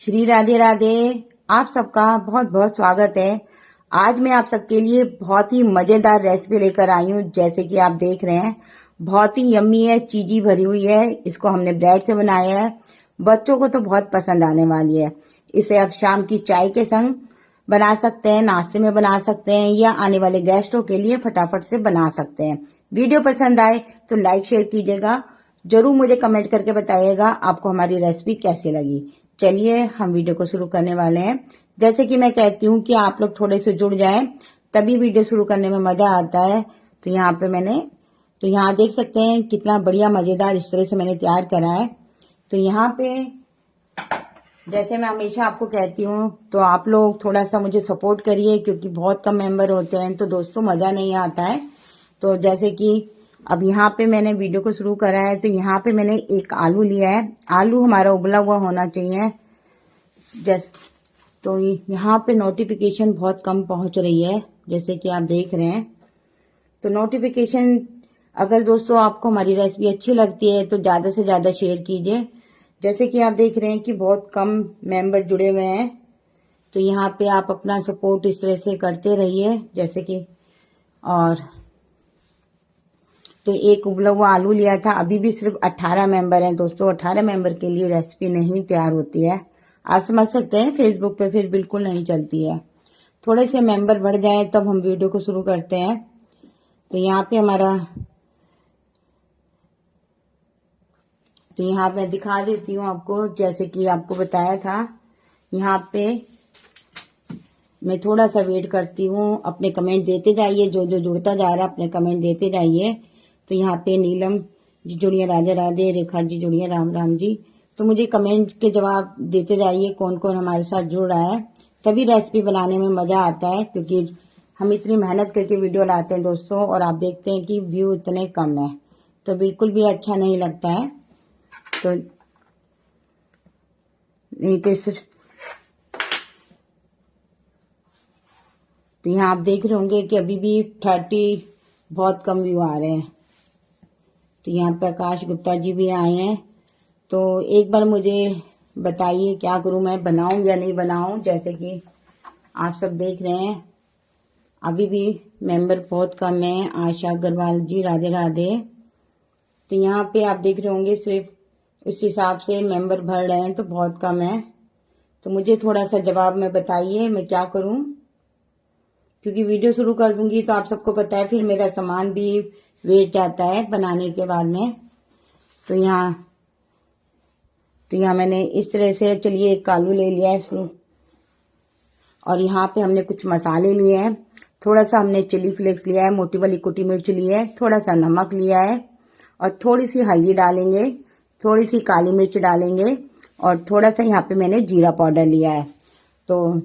श्री राधे राधे। आप सबका बहुत बहुत स्वागत है। आज मैं आप सबके लिए बहुत ही मजेदार रेसिपी लेकर आई हूँ। जैसे कि आप देख रहे हैं, बहुत ही यम्मी है, चीजी भरी हुई है। इसको हमने ब्रेड से बनाया है। बच्चों को तो बहुत पसंद आने वाली है। इसे आप शाम की चाय के संग बना सकते हैं, नाश्ते में बना सकते हैं, या आने वाले गेस्टों के लिए फटाफट से बना सकते हैं। वीडियो पसंद आए तो लाइक शेयर कीजिएगा। जरूर मुझे कमेंट करके बताइएगा आपको हमारी रेसिपी कैसी लगी। चलिए हम वीडियो को शुरू करने वाले हैं। जैसे कि मैं कहती हूँ कि आप लोग थोड़े से जुड़ जाएं, तभी वीडियो शुरू करने में मजा आता है। तो यहाँ देख सकते हैं कितना बढ़िया मजेदार इस तरह से मैंने तैयार करा है। तो यहाँ पे जैसे मैं हमेशा आपको कहती हूँ, तो आप लोग थोड़ा सा मुझे सपोर्ट करिए, क्योंकि बहुत कम मेंबर होते हैं तो दोस्तों मजा नहीं आता है। तो जैसे कि अब यहाँ पे मैंने वीडियो को शुरू करा है। तो यहाँ पे मैंने एक आलू लिया है। आलू हमारा उबला हुआ होना चाहिए। तो यहाँ पे नोटिफिकेशन बहुत कम पहुंच रही है, जैसे कि आप देख रहे हैं। तो नोटिफिकेशन, अगर दोस्तों आपको हमारी रेसिपी अच्छी लगती है तो ज्यादा से ज्यादा शेयर कीजिए। जैसे कि आप देख रहे हैं कि बहुत कम मेंबर जुड़े हुए हैं। तो यहाँ पे आप अपना सपोर्ट इस तरह से करते रहिए। जैसे कि और तो एक उबला हुआ आलू लिया था। अभी भी सिर्फ 18 मेंबर हैं दोस्तों। 18 मेंबर के लिए रेसिपी नहीं तैयार होती है। आप समझ सकते हैं, फेसबुक पे फिर बिल्कुल नहीं चलती है। थोड़े से मेंबर बढ़ जाए तब हम वीडियो को शुरू करते हैं। तो यहाँ पे यहाँ मैं दिखा देती हूँ आपको, जैसे कि आपको बताया था। यहाँ पे मैं थोड़ा सा वेट करती हूँ। अपने कमेंट देते जाइए, जो जो जुड़ता जा रहा है अपने कमेंट देते जाइए। तो यहाँ पे नीलम जी जुड़िए, राधे राधे। रेखा जी जुड़िए, राम राम जी। तो मुझे कमेंट के जवाब देते जाइए कौन कौन हमारे साथ जुड़ रहा है। तभी रेसिपी बनाने में मजा आता है, क्योंकि हम इतनी मेहनत करके वीडियो लाते हैं दोस्तों, और आप देखते हैं कि व्यू इतने कम है, तो बिल्कुल भी अच्छा नहीं लगता है। तो नहीं तो यहाँ आप देख रहे होंगे कि अभी भी 30 बहुत कम व्यू आ रहे हैं। तो यहाँ पे आकाश गुप्ता जी भी आए हैं। तो एक बार मुझे बताइए क्या करूं, मैं बनाऊं या नहीं बनाऊं। जैसे कि आप सब देख रहे हैं, अभी भी मेंबर बहुत कम है। आशा अग्रवाल जी, राधे राधे। तो यहाँ पे आप देख रहे होंगे सिर्फ इस हिसाब से मेंबर बढ़ रहे हैं, तो बहुत कम है। तो मुझे थोड़ा सा जवाब में बताइए मैं क्या करूं, क्योंकि वीडियो शुरू कर दूंगी तो आप सबको पता है फिर मेरा सामान भी वेट जाता है बनाने के बाद में। तो यहाँ मैंने इस तरह से, चलिए एक आलू ले लिया है। और यहाँ पे हमने कुछ मसाले लिए हैं। थोड़ा सा हमने चिली फ्लेक्स लिया है, मोटी वाली कुटी मिर्च ली है, थोड़ा सा नमक लिया है, और थोड़ी सी हल्दी डालेंगे, थोड़ी सी काली मिर्च डालेंगे, और थोड़ा सा यहाँ पे मैंने जीरा पाउडर लिया है। तो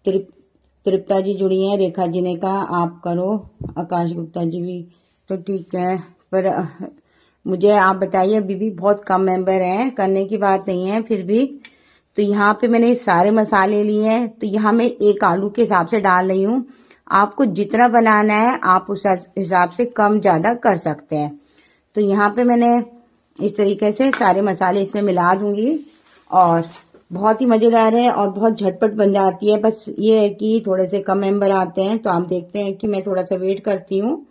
तृप्ता जी जुड़ी हैं। रेखा जी ने कहा आप करो, आकाश गुप्ता जी भी, तो ठीक है। पर मुझे आप बताइए, अभी भी बहुत कम मेंबर हैं, करने की बात नहीं है फिर भी। तो यहाँ पे मैंने सारे मसाले लिए हैं। तो यहाँ मैं एक आलू के हिसाब से डाल रही हूँ। आपको जितना बनाना है आप उस हिसाब से कम ज्यादा कर सकते हैं। तो यहाँ पे मैंने इस तरीके से सारे मसाले इसमें मिला दूंगी, और बहुत ही मजेदार है और बहुत झटपट बन जाती है। बस ये है कि थोड़े से कम मेंबर आते हैं, तो आप देखते हैं कि मैं थोड़ा सा वेट करती हूँ,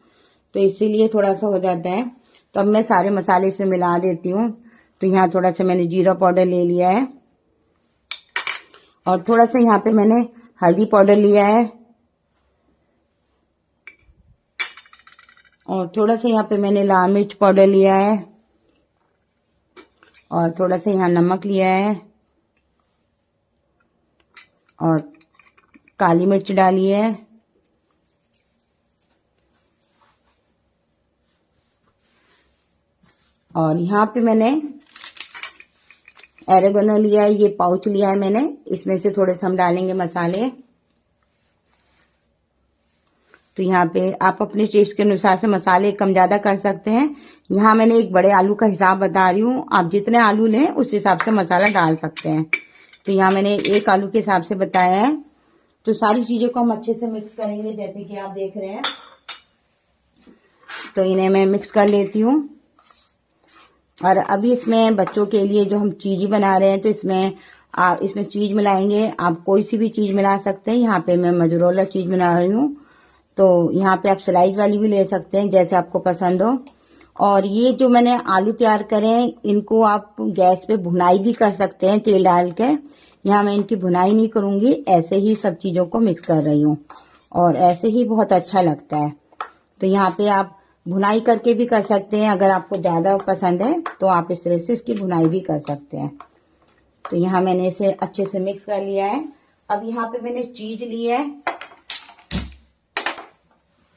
तो इसीलिए थोड़ा सा हो जाता है। तो अब मैं सारे मसाले इसमें मिला देती हूँ। तो यहाँ थोड़ा सा मैंने जीरा पाउडर ले लिया है, और थोड़ा सा यहाँ पे मैंने हल्दी पाउडर लिया है, और थोड़ा सा यहाँ पे मैंने लाल मिर्च पाउडर लिया है, और थोड़ा सा यहाँ नमक लिया है, और काली मिर्च डाली है, और यहाँ पे मैंने एरेगोनो लिया है, ये पाउच लिया है मैंने। इसमें से थोड़े से हम डालेंगे मसाले। तो यहाँ पे आप अपने टेस्ट के अनुसार से मसाले कम ज्यादा कर सकते हैं। यहाँ मैंने एक बड़े आलू का हिसाब बता रही हूँ, आप जितने आलू लें उस हिसाब से मसाला डाल सकते हैं। तो यहाँ मैंने एक आलू के हिसाब से बताया है। तो सारी चीजों को हम अच्छे से मिक्स करेंगे, जैसे कि आप देख रहे हैं। तो इन्हें मैं मिक्स कर लेती हूँ। और अभी इसमें बच्चों के लिए जो हम चीजी बना रहे हैं, तो इसमें आप इसमें चीज मिलाएंगे, आप कोई सी भी चीज मिला सकते हैं। यहाँ पे मैं मोज़रेला चीज मिला रही हूँ, तो यहाँ पे आप स्लाइस वाली भी ले सकते हैं जैसे आपको पसंद हो। और ये जो मैंने आलू तैयार करे हैं, इनको आप गैस पे भुनाई भी कर सकते हैं तेल डाल के। यहाँ मैं इनकी भुनाई नहीं करूंगी, ऐसे ही सब चीजों को मिक्स कर रही हूँ और ऐसे ही बहुत अच्छा लगता है। तो यहाँ पे आप भुनाई करके भी कर सकते हैं, अगर आपको ज्यादा पसंद है तो आप इस तरह से इसकी भुनाई भी कर सकते हैं। तो यहाँ मैंने इसे अच्छे से मिक्स कर लिया है। अब यहाँ पे मैंने चीज ली है,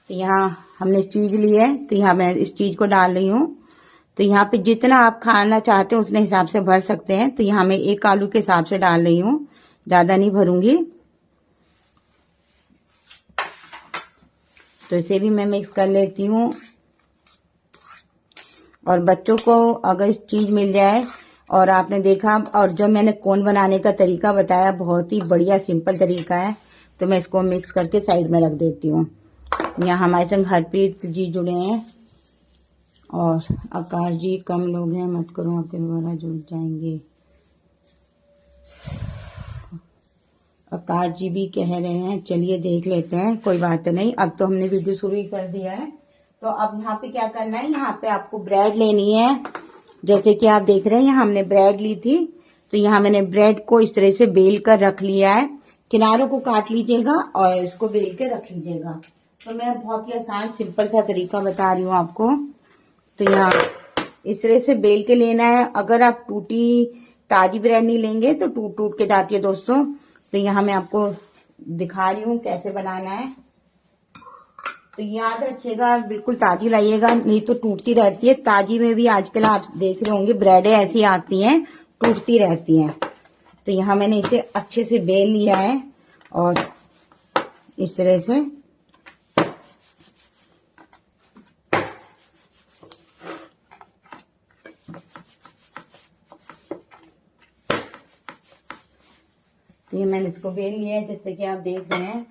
तो यहाँ हमने चीज ली है, तो यहाँ मैं इस चीज को डाल रही हूँ। तो यहाँ पे जितना आप खाना चाहते हो उतने हिसाब से भर सकते हैं। तो यहाँ मैं एक आलू के हिसाब से डाल रही हूँ, ज्यादा नहीं भरूंगी। तो इसे भी मैं मिक्स कर लेती हूँ। और बच्चों को अगर चीज मिल जाए, और आपने देखा, और जो मैंने कोन बनाने का तरीका बताया बहुत ही बढ़िया सिंपल तरीका है, तो मैं इसको मिक्स करके साइड में रख देती हूँ। यहाँ हमारे संग हरप्रीत जी जुड़े हैं और आकाश जी, कम लोग हैं, मत करो आपके द्वारा जुड़ जाएंगे। आकाश जी भी कह रहे हैं, चलिए देख लेते हैं, कोई बात नहीं। अब तो हमने वीडियो शुरू ही कर दिया है। तो अब यहाँ पे क्या करना है, यहाँ पे आपको ब्रेड लेनी है। जैसे कि आप देख रहे हैं, यहाँ हमने ब्रेड ली थी, तो यहाँ मैंने ब्रेड को इस तरह से बेल कर रख लिया है। किनारों को काट लीजिएगा और इसको बेल के रख लीजिएगा। तो मैं बहुत ही आसान सिंपल सा तरीका बता रही हूँ आपको। तो यहाँ इस तरह से बेल के लेना है। अगर आप टूटी ताजी ब्रेड नहीं लेंगे तो टूट टूट के जाती है दोस्तों। तो यहाँ मैं आपको दिखा रही हूँ कैसे बनाना है। तो याद रखिएगा, बिल्कुल ताजी लाइएगा, नहीं तो टूटती रहती है। ताजी में भी आजकल आप देख रहे होंगे ब्रेडें ऐसी आती हैं, टूटती रहती हैं। तो यहाँ मैंने इसे अच्छे से बेल लिया है और इस तरह से तो ये मैंने इसको बेल लिया है जैसे कि आप देख रहे हैं।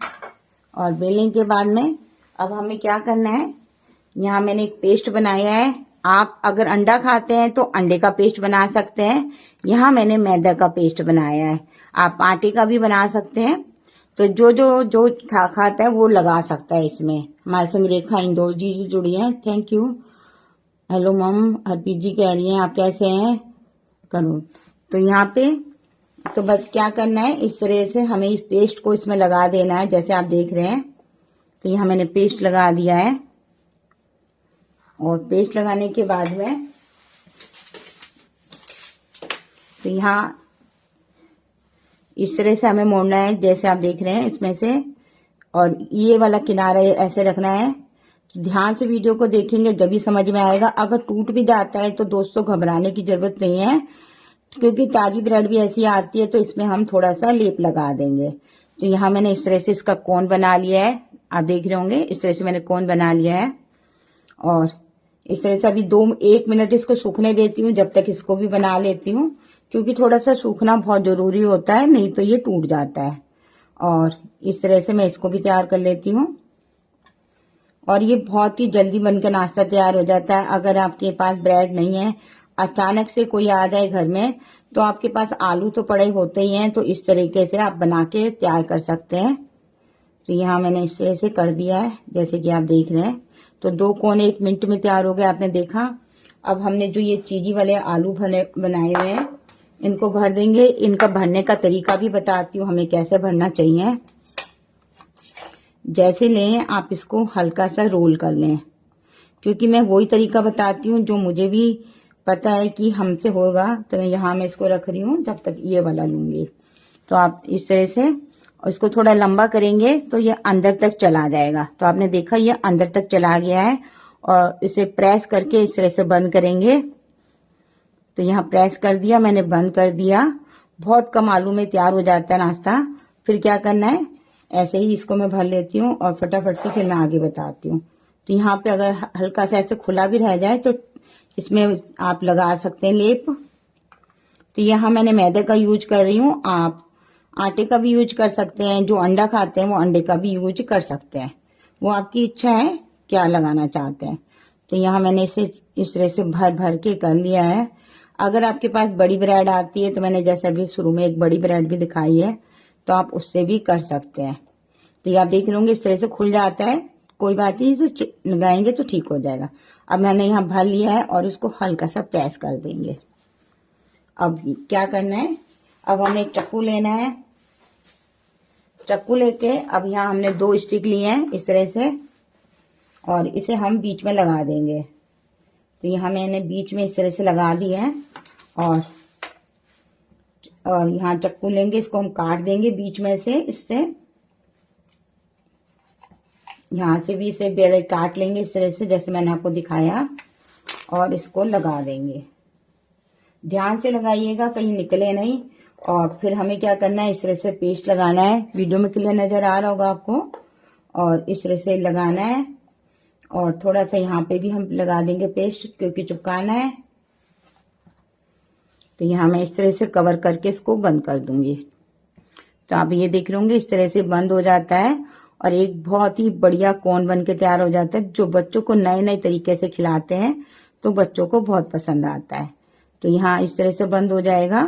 और बेलने के बाद में अब हमें क्या करना है, यहाँ मैंने एक पेस्ट बनाया है। आप अगर अंडा खाते हैं तो अंडे का पेस्ट बना सकते हैं। यहाँ मैंने मैदा का पेस्ट बनाया है, आप आटे का भी बना सकते हैं। तो जो खाता है वो लगा सकता है इसमें। हमारे संग रेखा इंदौर जी से जुड़ी है, थैंक यू। हेलो मम, हरप्रीत जी कह रही हैं आप कैसे हैं, करो। तो यहाँ पे तो बस क्या करना है, इस तरह से हमें इस पेस्ट को इसमें लगा देना है जैसे आप देख रहे हैं। तो यहाँ मैंने पेस्ट लगा दिया है और पेस्ट लगाने के बाद में तो यहाँ इस तरह से हमें मोड़ना है जैसे आप देख रहे हैं इसमें से, और ये वाला किनारा ऐसे रखना है। तो ध्यान से वीडियो को देखेंगे जब भी समझ में आएगा। अगर टूट भी जाता है तो दोस्तों घबराने की जरूरत नहीं है, क्योंकि ताजी ब्रेड भी ऐसी आती है। तो इसमें हम थोड़ा सा लेप लगा देंगे। तो यहाँ मैंने इस तरह से इसका कोन बना लिया है, आप देख रहे होंगे इस तरह से मैंने कोन बना लिया है। और इस तरह से अभी 1 मिनट इसको सूखने देती हूँ, जब तक इसको भी बना लेती हूँ, क्योंकि थोड़ा सा सूखना बहुत जरूरी होता है, नहीं तो ये टूट जाता है। और इस तरह से मैं इसको भी तैयार कर लेती हूँ। और ये बहुत ही जल्दी बनकर नाश्ता तैयार हो जाता है। अगर आपके पास ब्रेड नहीं है, अचानक से कोई आ जाए घर में, तो आपके पास आलू तो पड़े होते ही हैं, तो इस तरीके से आप बना के तैयार कर सकते हैं। तो यहाँ मैंने इस तरह से कर दिया है जैसे कि आप देख रहे हैं। तो 2 कोन 1 मिनट में तैयार हो गए, आपने देखा। अब हमने जो ये चीजी वाले आलू बनाए हुए हैं, इनको भर देंगे। इनका भरने का तरीका भी बताती हूँ हमें कैसे भरना चाहिए। जैसे लें आप इसको हल्का सा रोल कर लें, क्योंकि मैं वही तरीका बताती हूँ जो मुझे भी पता है कि हमसे होगा। तो मैं इसको रख रही हूँ, जब तक ये वाला लूंगी। तो आप इस तरह से और इसको थोड़ा लंबा करेंगे तो ये अंदर तक चला जाएगा। तो आपने देखा ये अंदर तक चला गया है। और इसे प्रेस करके इस तरह से बंद करेंगे। तो यहाँ प्रेस कर दिया मैंने, बंद कर दिया। बहुत कम आलू में तैयार हो जाता है नाश्ता। फिर क्या करना है, ऐसे ही इसको मैं भर लेती हूँ और फटाफट से फिर मैं आगे बताती हूँ। तो यहाँ पे अगर हल्का सा ऐसे खुला भी रह जाए तो इसमें आप लगा सकते हैं लेप। तो यहाँ मैंने मैदे का यूज कर रही हूँ, आप आटे का भी यूज कर सकते हैं। जो अंडा खाते हैं वो अंडे का भी यूज कर सकते हैं, वो आपकी इच्छा है क्या लगाना चाहते हैं। तो यहाँ मैंने इसे इस तरह से भर भर के कर लिया है। अगर आपके पास बड़ी ब्रेड आती है तो मैंने जैसे अभी शुरू में एक बड़ी ब्रेड भी दिखाई है, तो आप उससे भी कर सकते हैं। तो ये आप देख लोगे इस तरह से खुल जाता है, कोई बात नहीं, इसे लगाएंगे तो ठीक हो जाएगा। अब मैंने यहाँ भर लिया है और इसको हल्का सा प्रेस कर देंगे। अब क्या करना है, अब हमें एक चाकू लेना है। चाकू लेके अब यहाँ हमने 2 स्टिक लिए हैं इस तरह से, और इसे हम बीच में लगा देंगे। तो यहाँ मैंने बीच में इस तरह से लगा दिया है, और यहाँ चाकू लेंगे, इसको हम काट देंगे बीच में से, इससे यहाँ से भी इसे बेल काट लेंगे इस तरह से जैसे मैंने आपको दिखाया, और इसको लगा देंगे। ध्यान से लगाइएगा कहीं निकले नहीं। और फिर हमें क्या करना है, इस तरह से पेस्ट लगाना है, वीडियो में क्लियर नजर आ रहा होगा आपको, और इस तरह से लगाना है। और थोड़ा सा यहाँ पे भी हम लगा देंगे पेस्ट, क्योंकि चिपकाना है। तो यहाँ मैं इस तरह से कवर करके इसको बंद कर दूंगी। तो आप ये देख रहे होंगे इस तरह से बंद हो जाता है, और एक बहुत ही बढ़िया कोन बन के तैयार हो जाता है, जो बच्चों को नए नए तरीके से खिलाते हैं तो बच्चों को बहुत पसंद आता है। तो यहाँ इस तरह से बंद हो जाएगा,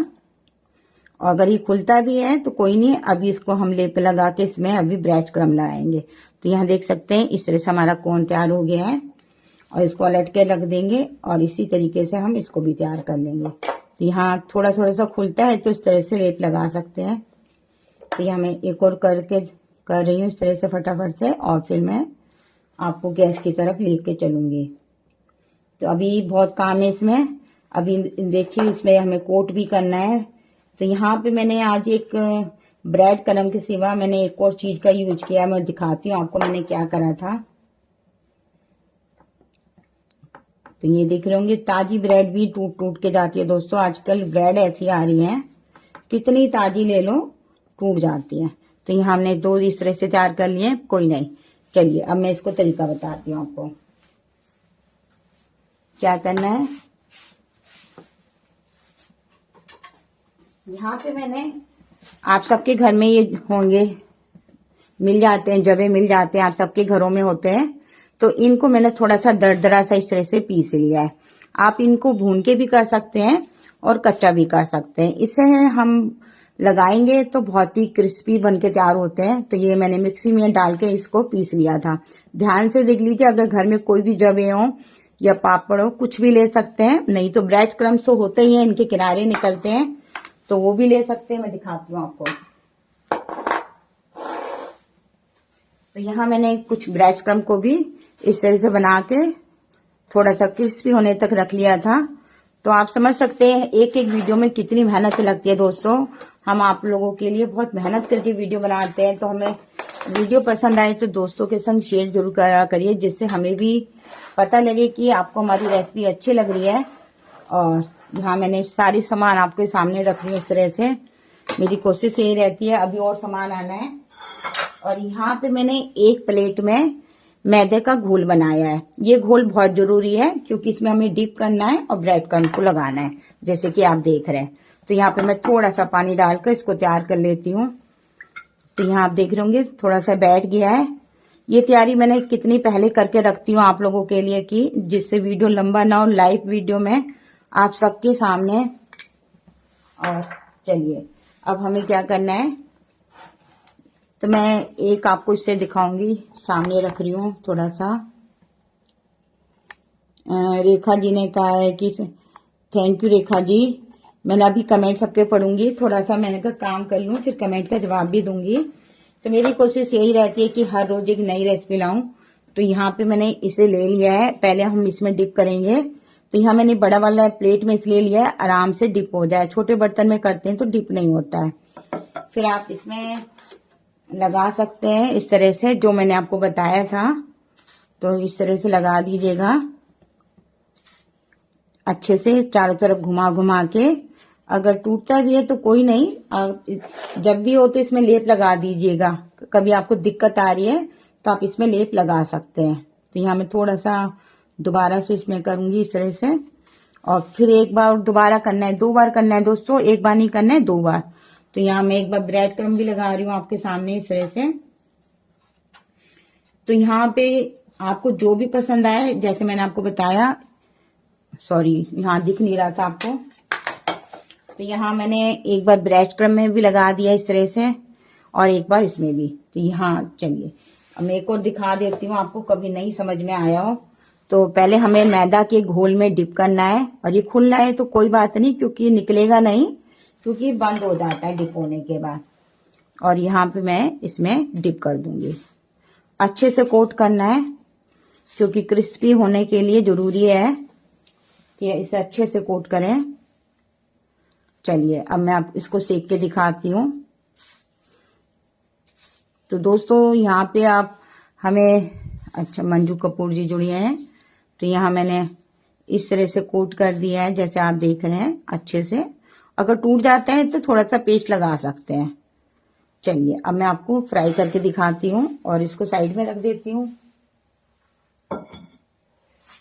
और अगर ये खुलता भी है तो कोई नहीं, अभी इसको हम लेप लगा के इसमें अभी ब्रेड क्रम्ब लगाएंगे। तो यहाँ देख सकते हैं इस तरह से हमारा कोन तैयार हो गया है, और इसको अलट के रख देंगे, और इसी तरीके से हम इसको भी तैयार कर लेंगे। तो यहाँ थोड़ा थोड़ा सा खुलता है तो इस तरह से लेप लगा सकते हैं। तो यहाँ मैं एक और करके कर रही हूँ इस तरह से फटाफट से, और फिर मैं आपको गैस की तरफ लेके चलूंगी। तो अभी बहुत काम है इसमें। अभी देखिए इसमें हमें कोट भी करना है। तो यहाँ पे मैंने आज एक ब्रेड क्रम्ब के सिवा मैंने एक और चीज का यूज किया, मैं दिखाती हूँ आपको मैंने क्या करा था। तो ये देख रहे होंगे ताजी ब्रेड भी टूट टूट के जाती है दोस्तों। आजकल ब्रेड ऐसी आ रही है, कितनी ताजी ले लो टूट जाती है। तो यहाँ हमने 2 इस तरह से तैयार कर लिए, कोई नहीं। चलिए अब मैं इसको तरीका बताती हूँ आपको क्या करना है। यहाँ पे मैंने, आप सबके घर में ये होंगे, मिल जाते हैं, जवे मिल जाते हैं, आप सबके घरों में होते हैं। तो इनको मैंने थोड़ा सा दरदरा सा इस तरह से पीस लिया है। आप इनको भून के भी कर सकते हैं और कच्चा भी कर सकते हैं। इसे हम लगाएंगे तो बहुत ही क्रिस्पी बन के तैयार होते हैं। तो ये मैंने मिक्सी में डाल के इसको पीस लिया था। ध्यान से देख लीजिए, अगर घर में कोई भी जवे हो या पापड़ हो, कुछ भी ले सकते हैं, नहीं तो ब्रेड क्रम्ब्स तो होते ही हैं, इनके किनारे निकलते हैं, तो वो भी ले सकते हैं। मैं दिखाती हूँ आपको। तो यहाँ मैंने कुछ ब्रेड क्रम्ब को भी इस तरह से बना के थोड़ा सा क्रिस्पी होने तक रख लिया था। तो आप समझ सकते हैं एक एक वीडियो में कितनी मेहनत लगती है दोस्तों। हम आप लोगों के लिए बहुत मेहनत करके वीडियो बनाते हैं। तो हमें वीडियो पसंद आए तो दोस्तों के संग शेयर जरूर करा करिए, जिससे हमें भी पता लगे कि आपको हमारी रेसिपी अच्छी लग रही है। और यहाँ मैंने सारी सामान आपके सामने रख रही हूँ इस तरह से। मेरी कोशिश यही रहती है, अभी और सामान आना है। और यहाँ पे मैंने एक प्लेट में मैदे का घोल बनाया है। ये घोल बहुत जरूरी है, क्योंकि इसमें हमें डिप करना है और ब्रेड क्रम्ब को लगाना है, जैसे कि आप देख रहे हैं। तो यहाँ पे मैं थोड़ा सा पानी डालकर इसको तैयार कर लेती हूँ। तो यहाँ आप देख रहे होंगे थोड़ा सा बैठ गया है। ये तैयारी मैंने कितनी पहले करके रखती हूँ आप लोगों के लिए, कि जिससे वीडियो लंबा ना हो, लाइव वीडियो में आप सबके सामने। और चलिए अब हमें क्या करना है, तो मैं एक आपको इससे दिखाऊंगी, सामने रख रही हूँ थोड़ा सा। रेखा जी ने कहा है कि थैंक यू रेखा जी। मैंने अभी कमेंट सबके पढ़ूंगी, थोड़ा सा मैंने कहा काम कर लूँ, फिर कमेंट का जवाब भी दूंगी। तो मेरी कोशिश यही रहती है कि हर रोज एक नई रेसिपी लाऊं। तो यहाँ पे मैंने इसे ले लिया है, पहले हम इसमें डिप करेंगे। तो यहाँ मैंने बड़ा वाला प्लेट में इसलिए लिया है, आराम से डिप हो जाए। छोटे बर्तन में करते हैं तो डिप नहीं होता है। फिर आप इसमें लगा सकते हैं इस तरह से, जो मैंने आपको बताया था। तो इस तरह से लगा दीजिएगा अच्छे से, चारों तरफ घुमा घुमा के। अगर टूटता भी है तो कोई नहीं, जब भी हो तो इसमें लेप लगा दीजिएगा। कभी आपको दिक्कत आ रही है तो आप इसमें लेप लगा सकते हैं। तो यहाँ मैं थोड़ा सा दोबारा से इसमें करूंगी इस तरह से, और फिर एक बार दोबारा करना है, 2 बार करना है दोस्तों, एक बार नहीं करना है, 2 बार। तो यहाँ मैं एक बार ब्रेड क्रम्ब भी लगा रही हूँ आपके सामने इस तरह से। तो यहाँ पे आपको जो भी पसंद आए, जैसे मैंने आपको बताया, सॉरी यहाँ दिख नहीं रहा था आपको, तो यहाँ मैंने एक बार ब्रेड क्रम्ब में भी लगा दिया इस तरह से, और एक बार इसमें भी। तो यहाँ चलिए अब मैं एक और दिखा देती हूँ आपको, कभी नहीं समझ में आया हो तो। पहले हमें मैदा के घोल में डिप करना है, और ये खुलना है तो कोई बात नहीं, क्योंकि निकलेगा नहीं, क्योंकि बंद हो जाता है डिप होने के बाद। और यहाँ पे मैं इसमें डिप कर दूंगी। अच्छे से कोट करना है, क्योंकि क्रिस्पी होने के लिए जरूरी है कि इसे अच्छे से कोट करें। चलिए अब मैं आप इसको सेक के दिखाती हूँ। तो दोस्तों यहाँ पे आप हमें, अच्छा मंजू कपूर जी जुड़ी हैं, तो यहाँ मैंने इस तरह से कोट कर दिया है, जैसे आप देख रहे हैं अच्छे से। अगर टूट जाता है तो थोड़ा सा पेस्ट लगा सकते हैं। चलिए अब मैं आपको फ्राई करके दिखाती हूँ, और इसको साइड में रख देती हूँ।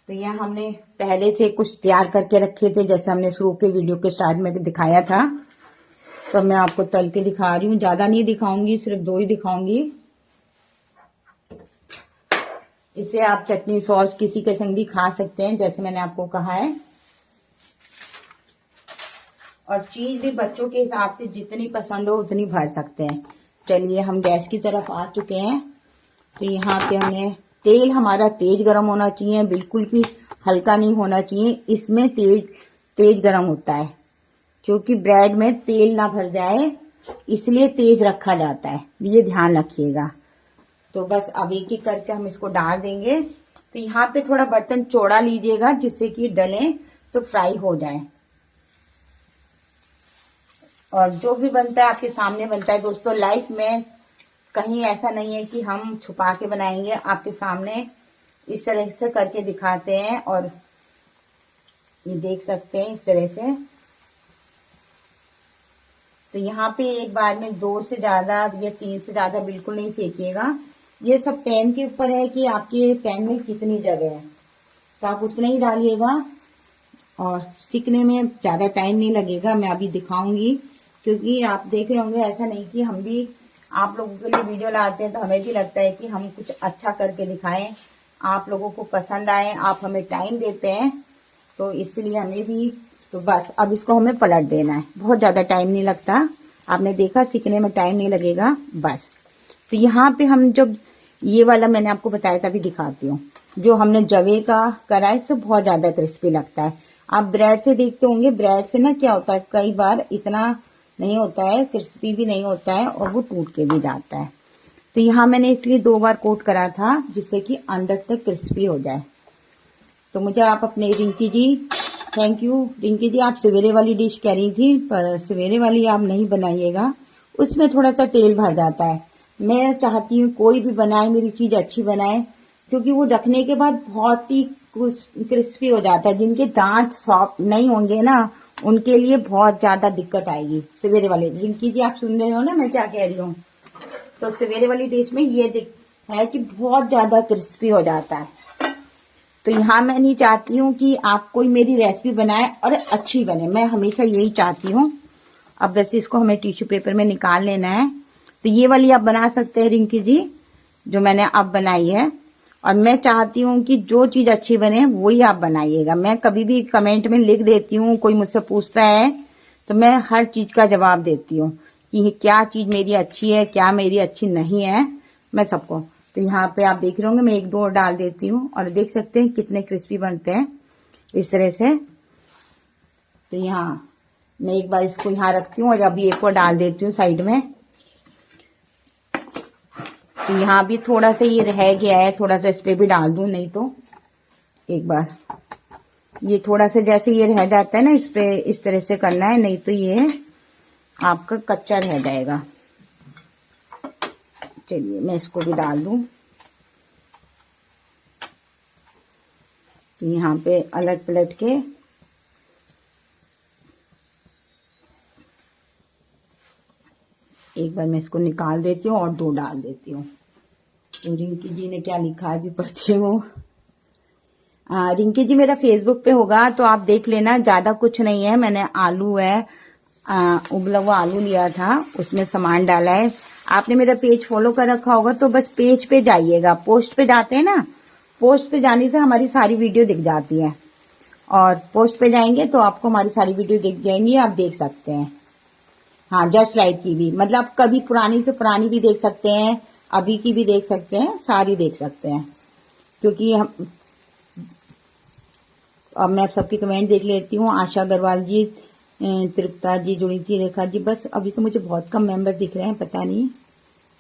तो यहाँ हमने पहले से कुछ तैयार करके रखे थे, जैसे हमने शुरू के वीडियो के स्टार्ट में दिखाया था। तो मैं आपको तल के दिखा रही हूँ, ज्यादा नहीं दिखाऊंगी, सिर्फ 2 ही दिखाऊंगी। इसे आप चटनी सॉस किसी के संग भी खा सकते हैं, जैसे मैंने आपको कहा है। और चीज भी बच्चों के हिसाब से जितनी पसंद हो उतनी भर सकते हैं। चलिए हम गैस की तरफ आ चुके हैं। तो यहाँ पे हमने तेल हमारा तेज गरम होना चाहिए, बिल्कुल भी हल्का नहीं होना चाहिए। इसमें तेज गरम होता है, क्योंकि ब्रेड में तेल ना भर जाए, इसलिए तेज रखा जाता है, ये ध्यान रखिएगा। तो बस अब एक एक करके हम इसको डाल देंगे। तो यहाँ पे थोड़ा बर्तन चौड़ा लीजिएगा, जिससे कि डले तो फ्राई हो जाए। और जो भी बनता है आपके सामने बनता है दोस्तों। लाइफ में कहीं ऐसा नहीं है कि हम छुपा के बनाएंगे, आपके सामने इस तरह से करके दिखाते हैं। और ये देख सकते हैं इस तरह से। तो यहाँ पे एक बार में 2 से ज्यादा या 3 से ज्यादा बिल्कुल नहीं सेकिएगा। ये सब पैन के ऊपर है कि आपके पैन में कितनी जगह है, तो आप उतना ही डालिएगा। और सीखने में ज्यादा टाइम नहीं लगेगा, मैं अभी दिखाऊंगी। क्योंकि आप देख रहे होंगे, ऐसा नहीं कि हम भी आप लोगों के लिए वीडियो लाते हैं तो हमें भी लगता है कि हम कुछ अच्छा करके दिखाएं, आप लोगों को पसंद आए, आप हमें टाइम देते हैं, तो इसलिए हमें भी। तो बस अब इसको हमें पलट देना है, बहुत ज्यादा टाइम नहीं लगता। आपने देखा सीखने में टाइम नहीं लगेगा बस। तो यहाँ पे हम जब ये वाला मैंने आपको बताया था, अभी दिखाती हूँ। जो हमने जवे का करा है, इससे बहुत ज्यादा क्रिस्पी लगता है। आप ब्रेड से देखते होंगे, ब्रेड से ना क्या होता है, कई बार इतना नहीं होता है, क्रिस्पी भी नहीं होता है, और वो टूट के भी जाता है। तो यहाँ मैंने इसलिए 2 बार कोट करा था, जिससे कि अंदर तक क्रिस्पी हो जाए। तो मुझे आप अपने रिंकी जी, थैंक यू रिंकी जी, आप सवेरे वाली डिश कह रही थी, पर सवेरे वाली आप नहीं बनाइएगा, उसमें थोड़ा सा तेल भर जाता है। मैं चाहती हूँ कोई भी बनाए मेरी चीज अच्छी बनाए, क्योंकि वो रखने के बाद बहुत ही क्रिस्पी हो जाता है। जिनके दांत सॉफ्ट नहीं होंगे ना, उनके लिए बहुत ज्यादा दिक्कत आएगी। सवेरे वाले रिंकी जी, आप सुन रहे हो ना मैं क्या कह रही हूँ। तो सवेरे वाली डिश में ये है कि बहुत ज्यादा क्रिस्पी हो जाता है। तो यहाँ मैं नहीं चाहती हूँ कि आप कोई मेरी रेसिपी बनाए और अच्छी बने, मैं हमेशा यही चाहती हूँ। अब वैसे इसको हमें टिश्यू पेपर में निकाल लेना है। तो ये वाली आप बना सकते हैं रिंकी जी, जो मैंने अब बनाई है। और मैं चाहती हूँ कि जो चीज अच्छी बने वही आप बनाइएगा। मैं कभी भी कमेंट में लिख देती हूँ, कोई मुझसे पूछता है तो मैं हर चीज का जवाब देती हूँ कि क्या चीज मेरी अच्छी है, क्या मेरी अच्छी नहीं है, मैं सबको। तो यहाँ पे आप देख रहे होंगे, मैं 1-2 और डाल देती हूँ, और देख सकते हैं कितने क्रिस्पी बनते हैं इस तरह से। तो यहाँ मैं एक बार इसको यहाँ रखती हूँ, और अभी एक और डाल देती हूँ साइड में। तो यहाँ भी थोड़ा सा ये रह गया है, थोड़ा सा इस पे भी डाल दूं, नहीं तो एक बार ये थोड़ा सा जैसे ये रह जाता है ना, इस पे इस तरह से करना है, नहीं तो ये आपका कच्चा रह जाएगा। चलिए मैं इसको भी डाल दूं। तो यहाँ पे अलट पलट के एक बार मैं इसको निकाल देती हूँ और 2 डाल देती हूँ। तो रिंकी जी ने क्या लिखा है भी पढ़ती हूँ। रिंकी जी मेरा फेसबुक पे होगा तो आप देख लेना, ज्यादा कुछ नहीं है। मैंने आलू है, उबला हुआ आलू लिया था, उसमें सामान डाला है। आपने मेरा पेज फॉलो कर रखा होगा तो बस पेज पे जाइएगा। पोस्ट पे जाते हैं ना, पोस्ट पे जाने से हमारी सारी वीडियो दिख जाती है। और पोस्ट पे जाएंगे तो आपको हमारी सारी वीडियो दिख जाएंगी, आप देख सकते हैं। हाँ, जस्ट लाइक की भी, मतलब कभी पुरानी से पुरानी भी देख सकते हैं, अभी की भी देख सकते हैं, सारी देख सकते हैं। क्योंकि हम अब मैं सबकी कमेंट देख लेती हूँ। आशा अग्रवाल जी, त्रिप्ता जी जुड़ी थी, रेखा जी, बस अभी तो मुझे बहुत कम मेंबर दिख रहे हैं, पता नहीं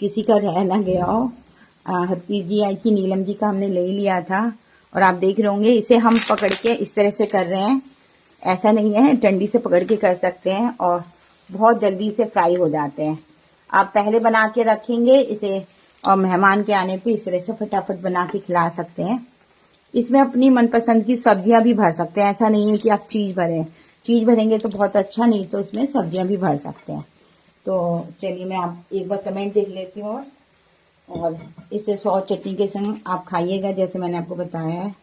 किसी का रह ना गया हो। हरप्रीत जी आई थी, नीलम जी का हमने ले लिया था। और आप देख रहे होंगे इसे हम पकड़ के इस तरह से कर रहे हैं, ऐसा नहीं है, डंडी से पकड़ के कर सकते हैं और बहुत जल्दी से फ्राई हो जाते हैं। आप पहले बना के रखेंगे इसे और मेहमान के आने पे इस तरह से फटाफट बना के खिला सकते हैं। इसमें अपनी मनपसंद की सब्जियां भी भर सकते हैं, ऐसा नहीं है कि आप चीज भरें, चीज भरेंगे तो बहुत अच्छा, नहीं तो इसमें सब्जियां भी भर सकते हैं। तो चलिए मैं आप एक बार कमेंट देख लेती हूँ। और इसे सॉस चटनी के संग आप खाइएगा, जैसे मैंने आपको बताया है।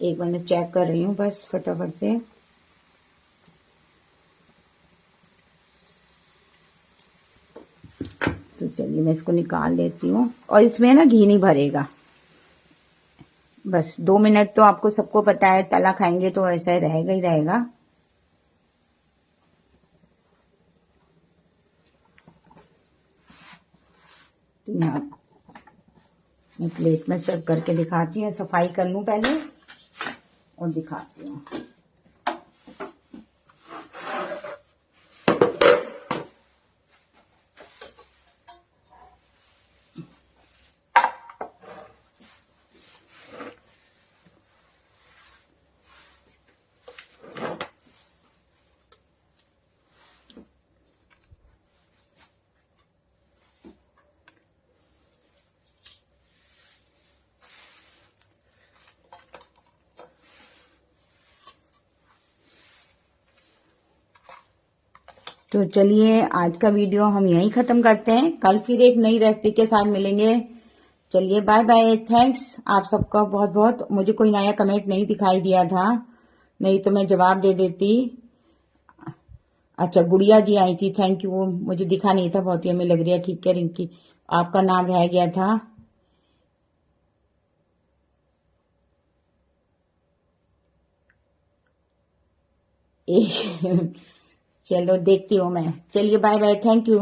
एक बार मैं चेक कर रही हूँ बस फटाफट से। तो चलिए मैं इसको निकाल लेती हूँ। और इसमें ना घी नहीं भरेगा, बस 2 मिनट। तो आपको सबको पता है, तला खाएंगे तो ऐसा ही रहेगा ही रहेगा। तो यहाँ मैं प्लेट में सर्व करके दिखाती हूँ, सफाई कर लूँ पहले और दिखाती हूँ। तो चलिए आज का वीडियो हम यहीं खत्म करते हैं, कल फिर एक नई रेसिपी के साथ मिलेंगे। चलिए बाय बाय, थैंक्स आप सबका बहुत बहुत। मुझे कोई नया कमेंट नहीं दिखाई दिया था, नहीं तो मैं जवाब दे देती। अच्छा, गुड़िया जी आई थी, थैंक यू, वो मुझे दिखा नहीं था, बहुत ही हमें लग रही है, ठीक है रिंकी, आपका नाम रह गया था। चलो देखती हूँ मैं, चलिए बाय बाय, थैंक यू।